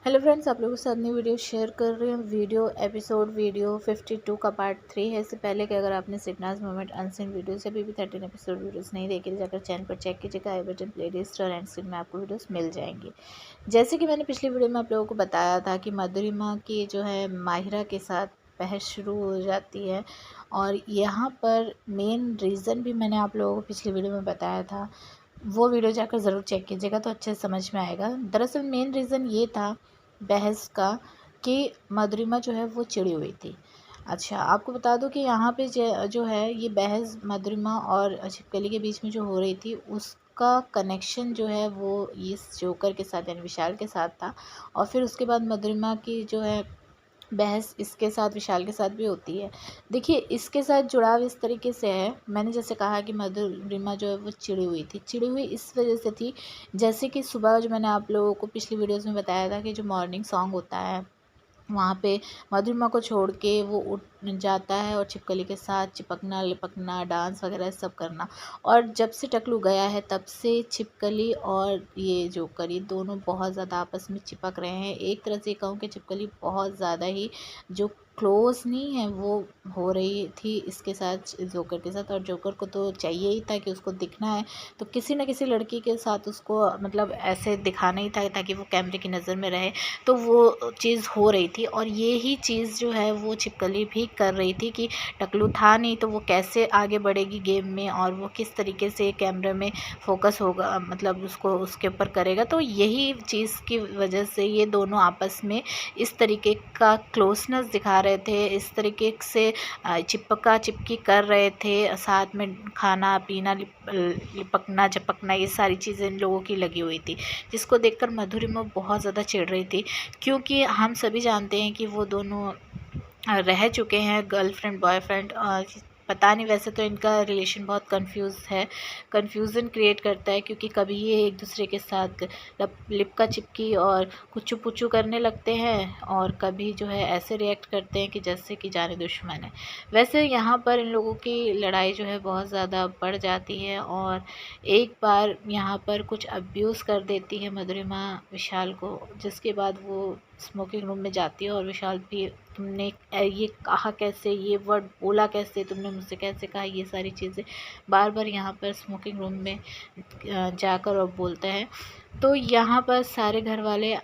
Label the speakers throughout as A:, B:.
A: Hello friends, आप लोगों के साथ नई वीडियो शेयर कर रही हूँ। वीडियो 52 का पार्ट 3 है। इससे पहले कि अगर आपने सिग्नल्स मोमेंट अनसीन वीडियो से अभी भी 13 एपिसोड वीडियोस नहीं देखे तो जाकर चैनल पर चेक कीजिएगा। आई बटन प्लेलिस्ट और एंड स्क्रीन में आपको वीडियोस मिल जाएंगी। जैसे कि मैंने पिछली वीडियो में आप लोगों को बताया था कि मधुरिमा की जो है माहिरा के साथ बहस शुरू हो जाती है, और यहाँ पर मेन रीज़न भी मैंने आप लोगों को पिछली वीडियो में बताया था। वो वीडियो जाकर ज़रूर चेक कीजिएगा तो अच्छे से समझ में आएगा। दरअसल मेन रीज़न ये था बहस का कि मधुरिमा जो है वो चिड़ी हुई थी। अच्छा, आपको बता दूं कि यहाँ पे जो है ये बहस मधुरिमा और छिपकली के बीच में जो हो रही थी, उसका कनेक्शन जो है वो इस जोकर के साथ यानी विशाल के साथ था। और फिर उसके बाद मधुरिमा की जो है बहस इसके साथ विशाल के साथ भी होती है। देखिए, इसके साथ जुड़ाव इस तरीके से है, मैंने जैसे कहा कि मधुरिमा जो है वो चिड़ी हुई थी। चिड़ी हुई इस वजह से थी, जैसे कि सुबह जो मैंने आप लोगों को पिछली वीडियोस में बताया था कि जो मॉर्निंग सॉन्ग होता है वहाँ पे मधुरिमा को छोड़ के वो उठ जाता है और छिपकली के साथ चिपकना लिपकना डांस वगैरह सब करना। और जब से टकलू गया है तब से छिपकली और ये जोकर ये दोनों बहुत ज़्यादा आपस में चिपक रहे हैं। एक तरह से कहूँ कि छिपकली बहुत ज़्यादा ही जो क्लोज नहीं है वो हो रही थी इसके साथ, जोकर के साथ। और जोकर को तो चाहिए ही था कि उसको दिखना है तो किसी न किसी लड़की के साथ उसको मतलब ऐसे दिखाना ही था ताकि वो कैमरे की नज़र में रहे। तो वो चीज़ हो रही थी, और ये ही चीज़ जो है वो छिपकली भी कर रही थी कि टकलू था नहीं तो वो कैसे आगे बढ़ेगी गेम में, और वो किस तरीके से कैमरे में फोकस होगा, मतलब उसको उसके ऊपर करेगा। तो यही चीज़ की वजह से ये दोनों आपस में इस तरीके का क्लोजनेस दिखा रहे थे, इस तरीके से चिपका चिपकी कर रहे थे, साथ में खाना पीना लिपकना झपकना ये सारी चीज़ें इन लोगों की लगी हुई थी, जिसको देखकर मधुरिमा बहुत ज़्यादा चिढ़ रही थी। क्योंकि हम सभी जानते हैं कि वो दोनों रह चुके हैं गर्लफ्रेंड बॉयफ्रेंड। पता नहीं, वैसे तो इनका रिलेशन बहुत कन्फ्यूज़न क्रिएट करता है, क्योंकि कभी ये एक दूसरे के साथ लिपका चिपकी और कुचू पुचू करने लगते हैं, और कभी जो है ऐसे रिएक्ट करते हैं कि जैसे कि जाने दुश्मन है। वैसे यहाँ पर इन लोगों की लड़ाई जो है बहुत ज़्यादा बढ़ जाती है, और एक बार यहाँ पर कुछ अब्यूज़ कर देती है मधुरिमा विशाल को, जिसके बाद वो स्मोकिंग रूम में जाती है। और विशाल भी, तुमने ये कहा कैसे, ये वर्ड बोला कैसे, तुमने मुझसे कैसे कहा, ये सारी चीज़ें बार बार यहाँ पर स्मोकिंग रूम में जाकर और बोलते हैं। तो यहाँ पर सारे घर वाले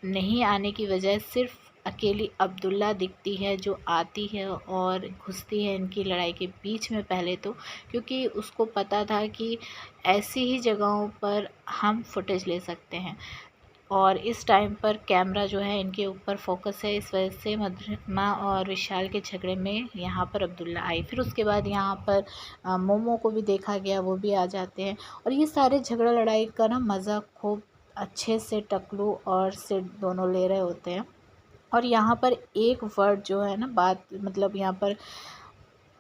A: नहीं आने की वजह सिर्फ अकेली अब्दुल्ला दिखती है, जो आती है और घुसती है इनकी लड़ाई के बीच में पहले तो, क्योंकि उसको पता था कि ऐसी ही जगहों पर हम फुटेज ले सकते हैं और इस टाइम पर कैमरा जो है इनके ऊपर फोकस है। इस वजह से मधुरिमा और विशाल के झगड़े में यहाँ पर अब्दुल्ला आई। फिर उसके बाद यहाँ पर मोमो को भी देखा गया, वो भी आ जाते हैं, और ये सारे झगड़ा लड़ाई का ना मज़ा खूब अच्छे से टकलू और सिड दोनों ले रहे होते हैं। और यहाँ पर एक वर्ड जो है ना, बात मतलब यहाँ पर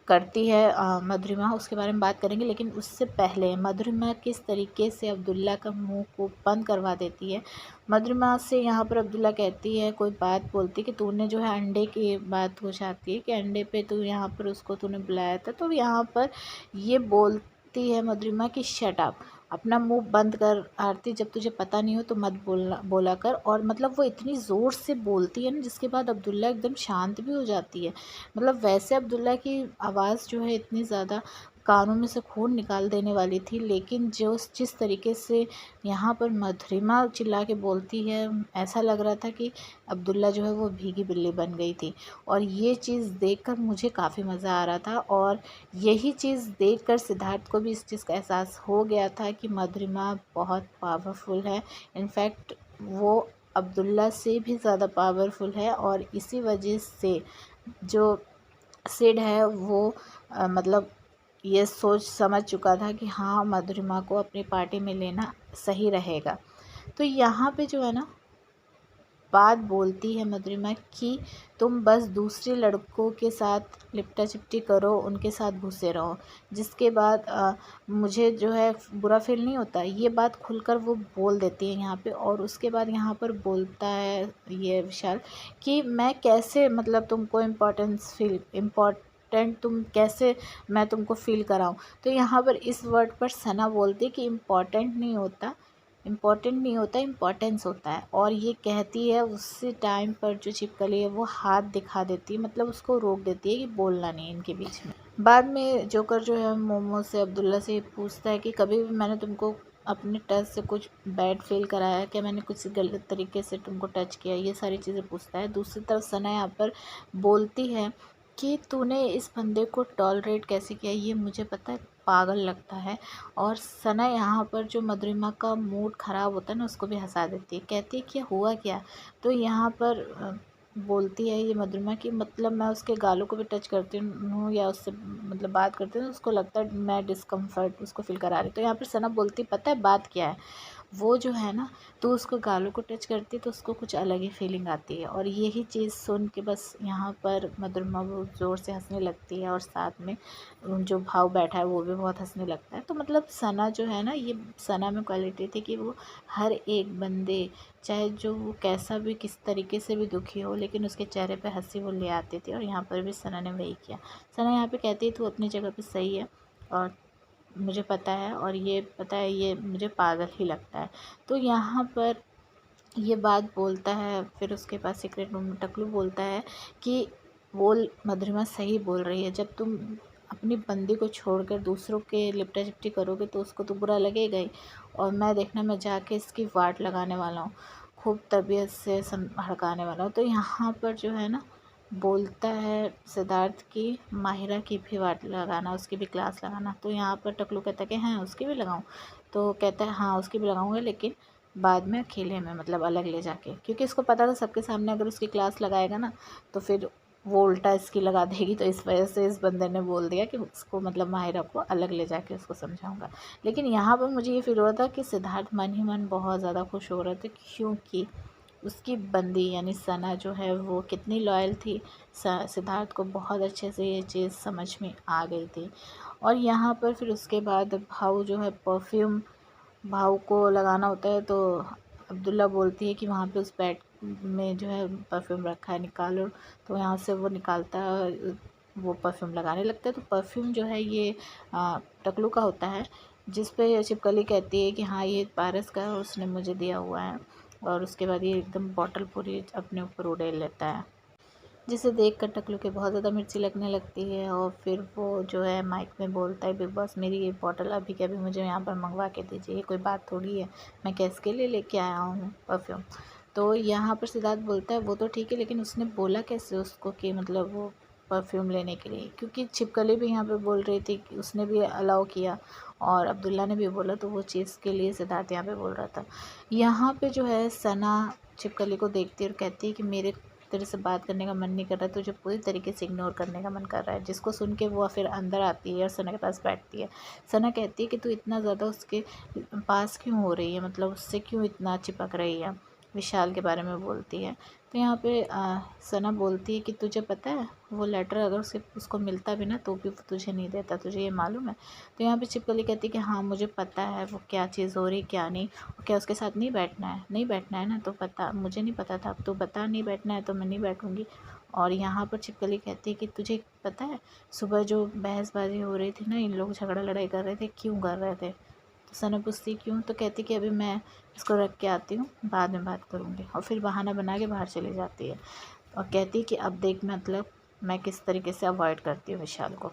A: करती है मधुरिमा, उसके बारे में बात करेंगे। लेकिन उससे पहले मधुरिमा किस तरीके से अब्दुल्ला का मुंह को बंद करवा देती है। मधुरिमा से यहाँ पर अब्दुल्ला कहती है, कोई बात बोलती कि तूने जो है अंडे की बात हो जाती है कि अंडे पे तू यहाँ पर उसको तूने बुलाया था। तो यहाँ पर ये बोलती है मधुरिमा कि शट अप, अपना मुंह बंद कर आरती, जब तुझे पता नहीं हो तो मत बोला कर। और मतलब वो इतनी ज़ोर से बोलती है ना, जिसके बाद अब्दुल्ला एकदम शांत भी हो जाती है। मतलब वैसे अब्दुल्ला की आवाज़ जो है इतनी ज़्यादा कानों में से खून निकाल देने वाली थी, लेकिन जो जिस तरीके से यहाँ पर मधुरिमा चिल्ला के बोलती है, ऐसा लग रहा था कि अब्दुल्ला जो है वो भीगी बिल्ली बन गई थी। और ये चीज़ देखकर मुझे काफ़ी मज़ा आ रहा था, और यही चीज़ देखकर सिद्धार्थ को भी इस चीज़ का एहसास हो गया था कि मधुरिमा बहुत पावरफुल है। इनफैक्ट वो अब्दुल्ला से भी ज़्यादा पावरफुल है, और इसी वजह से जो सिड है वो मतलब ये सोच समझ चुका था कि हाँ, मधुरिमा को अपनी पार्टी में लेना सही रहेगा। तो यहाँ पे जो है ना, बात बोलती है मधुरिमा कि तुम बस दूसरे लड़कों के साथ लिपटा चिपटी करो, उनके साथ घुसे रहो, जिसके बाद मुझे जो है बुरा फील नहीं होता। ये बात खुलकर वो बोल देती है यहाँ पे। और उसके बाद यहाँ पर बोलता है ये विशाल कि मैं कैसे, मतलब तुमको इम्पोर्टेंट तुम कैसे, मैं तुमको फील कराऊं। तो यहाँ पर इस वर्ड पर सना बोलती है कि इम्पोर्टेंट नहीं होता, इम्पोर्टेंट नहीं होता, इम्पोर्टेंस होता है। और ये कहती है, उसी टाइम पर जो छिपकली है वो हाथ दिखा देती है, मतलब उसको रोक देती है कि बोलना नहीं इनके बीच में। बाद में जोकर जो है मोमो से, अब्दुल्ला से पूछता है कि कभी भी मैंने तुमको अपने टच से कुछ बैड फील कराया है क्या, मैंने कुछ गलत तरीके से तुमको टच किया, ये सारी चीज़ें पूछता है। दूसरी तरफ सना यहाँ पर बोलती है कि तूने इस बंदे को टॉलरेट कैसे किया, ये मुझे पता है, पागल लगता है। और सना यहाँ पर जो मधुरिमा का मूड ख़राब होता है ना, उसको भी हंसा देती है। कहती है कि हुआ क्या, तो यहाँ पर बोलती है ये मधुरिमा कि मतलब मैं उसके गालों को भी टच करती हूँ या उससे मतलब बात करती हूँ, उसको लगता है मैं डिस्कम्फर्ट उसको फील करा रही। तो यहाँ पर सना बोलती, पता है बात क्या है, वो जो है ना, तो उसको गालों को टच करती है तो उसको कुछ अलग ही फीलिंग आती है। और यही चीज़ सुन के बस यहाँ पर मधुरिमा बहुत ज़ोर से हंसने लगती है, और साथ में जो भाव बैठा है वो भी बहुत हंसने लगता है। तो मतलब सना जो है ना, ये सना में क्वालिटी थी कि वो हर एक बंदे, चाहे जो वो कैसा भी किस तरीके से भी दुखी हो, लेकिन उसके चेहरे पे हंसी वो ले आती थी। और यहाँ पर भी सना ने वही किया। सना यहाँ पे कहती है तू अपनी जगह पे सही है, और मुझे पता है, और ये पता है, ये मुझे पागल ही लगता है। तो यहाँ पर ये बात बोलता है। फिर उसके पास सीक्रेट रूम में टकलू बोलता है कि वो मधुरिमा सही बोल रही है, जब तुम अपनी बंदी को छोड़कर दूसरों के लिपटा चिपटी करोगे तो उसको तो बुरा लगेगा ही। और मैं देखना, मैं जाके इसकी वाट लगाने वाला हूँ, खूब तबीयत से हड़काने वाला हूँ। तो यहाँ पर जो है ना, बोलता है सिद्धार्थ की माहिरा की भी वाट लगाना, उसकी भी क्लास लगाना। तो यहाँ पर टकलू कहता है कि हाँ उसकी भी लगाऊँ, तो कहता है हाँ उसकी भी लगाऊंगा, लेकिन बाद में अकेले में, मतलब अलग ले जाके, क्योंकि इसको पता था सबके सामने अगर उसकी क्लास लगाएगा ना तो फिर वो उल्टा इसकी लगा देगी। तो इस वजह से इस बंदे ने बोल दिया कि उसको, मतलब माहिरा को अलग ले जाके उसको समझाऊंगा। लेकिन यहाँ पर मुझे ये फील हो रहा था कि सिद्धार्थ मन ही मन बहुत ज़्यादा खुश हो रहे थे, क्योंकि उसकी बंदी यानी सना जो है वो कितनी लॉयल थी, सिद्धार्थ को बहुत अच्छे से ये चीज़ समझ में आ गई थी। और यहाँ पर फिर उसके बाद भाव जो है परफ्यूम भाव को लगाना होता है, तो अब्दुल्ला बोलती है कि वहाँ पे उस बेड में जो है परफ्यूम रखा है, निकालो। तो यहाँ से वो निकालता है, वो परफ्यूम लगाने लगता है। तो परफ्यूम जो है ये टकलू का होता है, जिस पे छिपकली कहती है कि हाँ ये पारस का है, उसने मुझे दिया हुआ है। और उसके बाद ये एकदम बॉटल पूरी अपने ऊपर उड़ेल लेता है, जिसे देख कर टकलू के बहुत ज़्यादा मिर्ची लगने लगती है। और फिर वो जो है माइक में बोलता है, बिग बॉस मेरी ये बॉटल अभी के अभी मुझे यहाँ पर मंगवा के दीजिए, ये कोई बात थोड़ी है, मैं कैस के लिए लेके आया हूँ परफ्यूम। तो यहाँ पर सिद्धार्थ बोलता है वो तो ठीक है, लेकिन उसने बोला कैसे उसको कि मतलब वो परफ्यूम लेने के लिए, क्योंकि छिपकली भी यहाँ पर बोल रही थी कि उसने भी अलाउ किया, और अब्दुल्ला ने भी बोला, तो वो चीज़ के लिए सिद्धार्थ यहाँ पर बोल रहा था। यहाँ पर जो है सना छिपकली को देखती है और कहती है कि मेरे तेरे से बात करने का मन नहीं कर रहा है, तुझे पूरी तरीके से इग्नोर करने का मन कर रहा है। जिसको सुन के वो फिर अंदर आती है और सना के पास बैठती है। सना कहती है कि तू इतना ज़्यादा उसके पास क्यों हो रही है, मतलब उससे क्यों इतना चिपक रही है, विशाल के बारे में बोलती है। तो यहाँ पे सना बोलती है कि तुझे पता है वो लेटर अगर उसको मिलता भी ना तो भी वो तुझे नहीं देता, तुझे ये मालूम है। तो यहाँ पे छिपकली कहती है कि हाँ मुझे पता है वो क्या चीज़ हो रही क्या नहीं, क्या उसके साथ नहीं बैठना है, नहीं बैठना है ना, तो पता मुझे नहीं पता था, अब तो बता नहीं बैठना है तो मैं नहीं बैठूँगी। और यहाँ पर छिपकली कहती है कि तुझे पता है सुबह जो बहसबाजी हो रही थी ना, इन लोग झगड़ा लड़ाई कर रहे थे, क्यों कर रहे थे। तो सना पूछती क्यों, तो कहती कि अभी मैं इसको रख के आती हूँ, बाद में बात करूँगी। और फिर बहाना बना के बाहर चली जाती है और कहती कि अब देख मतलब मैं किस तरीके से अवॉइड करती हूँ विशाल को।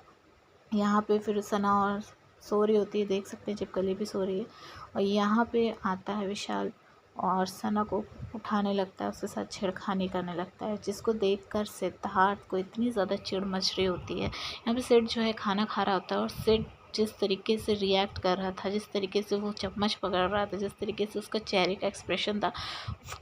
A: यहाँ पे फिर सना और सो रही होती है, देख सकते हैं छिपकली भी सो रही है। और यहाँ पे आता है विशाल और सना को उठाने लगता है, उसके साथ छेड़खानी करने लगता है, जिसको देखकर सिद्धार्थ को इतनी ज़्यादा चिढ़ मच रही होती है। यहाँ पे सिड जो है खाना खा रहा होता है, और सिड जिस तरीके से रिएक्ट कर रहा था, जिस तरीके से वो चम्मच पकड़ रहा था, जिस तरीके से उसका चेहरे का एक्सप्रेशन था,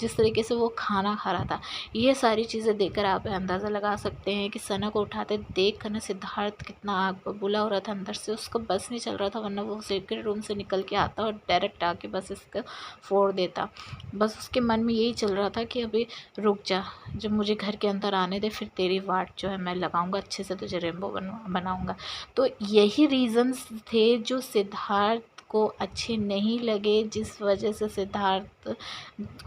A: जिस तरीके से वो खाना खा रहा था, ये सारी चीज़ें देखकर आप अंदाज़ा लगा सकते हैं कि सना को उठाते देख कर ना सिद्धार्थ कितना आग बबूला हो रहा था अंदर से, उसका बस नहीं चल रहा था, वरना वो सीक्रेट रूम से निकल के आता और डायरेक्ट आके बस इसका फोड़ देता। बस उसके मन में यही चल रहा था कि अभी रुक जा, जब मुझे घर के अंदर आने दे, फिर तेरी वाट जो है मैं लगाऊंगा, अच्छे से तुझे रेनबो बनाऊंगा। तो यही रीज़न्स थे जो सिद्धार्थ को अच्छे नहीं लगे, जिस वजह से सिद्धार्थ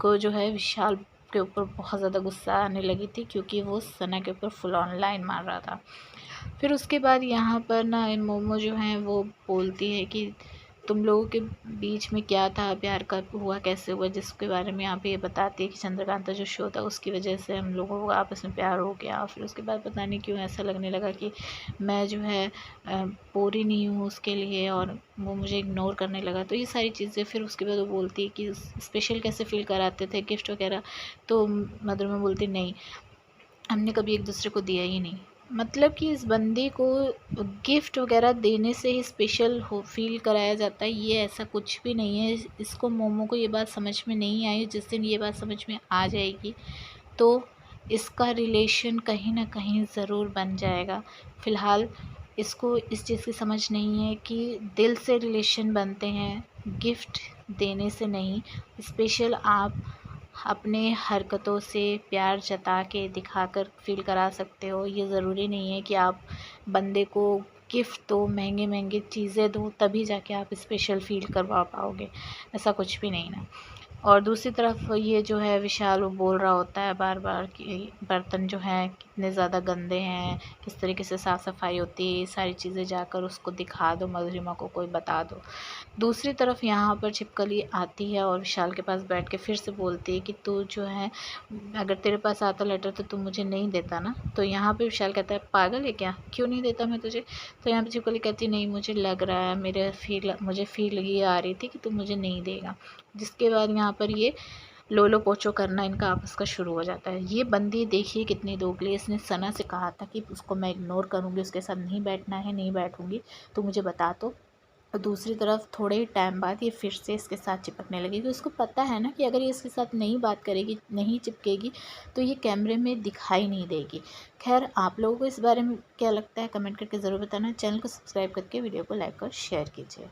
A: को जो है विशाल के ऊपर बहुत ज़्यादा गुस्सा आने लगी थी, क्योंकि वो सना के ऊपर फुल ऑन लाइन मार रहा था। फिर उसके बाद यहाँ पर ना इन मोमो जो हैं वो बोलती है कि तुम लोगों के बीच में क्या था, प्यार कब हुआ, कैसे हुआ, जिसके बारे में यहाँ पे ये बताती है कि चंद्रकांता जो शो था उसकी वजह से हम लोगों को आपस में प्यार हो गया। फिर उसके बाद पता नहीं क्यों ऐसा लगने लगा कि मैं जो है पूरी नहीं हूँ उसके लिए, और वो मुझे इग्नोर करने लगा। तो ये सारी चीज़ें फिर उसके बाद वो बोलती है कि स्पेशल कैसे फील कराते थे, गिफ्ट वगैरह। तो मधुरिमा बोलती नहीं, हमने कभी एक दूसरे को दिया ही नहीं। मतलब कि इस बंदे को गिफ्ट वगैरह देने से ही स्पेशल हो फील कराया जाता है, ये ऐसा कुछ भी नहीं है। इसको मोमो को ये बात समझ में नहीं आई। जिस दिन ये बात समझ में आ जाएगी तो इसका रिलेशन कहीं ना कहीं ज़रूर बन जाएगा। फ़िलहाल इसको इस चीज़ की समझ नहीं है कि दिल से रिलेशन बनते हैं, गिफ्ट देने से नहीं। स्पेशल आप अपने हरकतों से प्यार जता के दिखाकर फील करा सकते हो। ये ज़रूरी नहीं है कि आप बंदे को गिफ्ट दो, महंगे महंगे चीज़ें दो, तभी जाके आप स्पेशल फील करवा पाओगे। ऐसा कुछ भी नहीं ना। और दूसरी तरफ ये जो है विशाल, वो बोल रहा होता है बार बार कि बर्तन जो हैं कितने ज़्यादा गंदे हैं, किस तरीके से साफ़ सफाई होती है, ये सारी चीज़ें जाकर उसको दिखा दो, मधुरिमा को कोई बता दो। दूसरी तरफ यहाँ पर छिपकली आती है और विशाल के पास बैठ के फिर से बोलती है कि तू जो है, अगर तेरे पास आता लेटर तो तू मुझे नहीं देता ना। तो यहाँ पे विशाल कहता है पागल है क्या, क्यों नहीं देता मैं तुझे। तो यहाँ पे छिपकली कहती नहीं, मुझे लग रहा है, मुझे फील ये आ रही थी कि तू मुझे नहीं देगा। जिसके बाद यहाँ पर ये लोलो पोचो करना इनका आपस का शुरू हो जाता है। ये बंदी देखिए कितनी दोगली। इसने सना से कहा था कि उसको मैं इग्नोर करूँगी, उसके साथ नहीं बैठना है, नहीं बैठूँगी, तो मुझे बता। तो दूसरी तरफ थोड़े ही टाइम बाद ये फिर से इसके साथ चिपकने लगी, क्योंकि उसको पता है ना कि अगर ये इसके साथ नहीं बात करेगी, नहीं चिपकेगी, तो ये कैमरे में दिखाई नहीं देगी। खैर, आप लोगों को इस बारे में क्या लगता है कमेंट करके ज़रूर बताना। चैनल को सब्सक्राइब करके वीडियो को लाइक और शेयर कीजिए।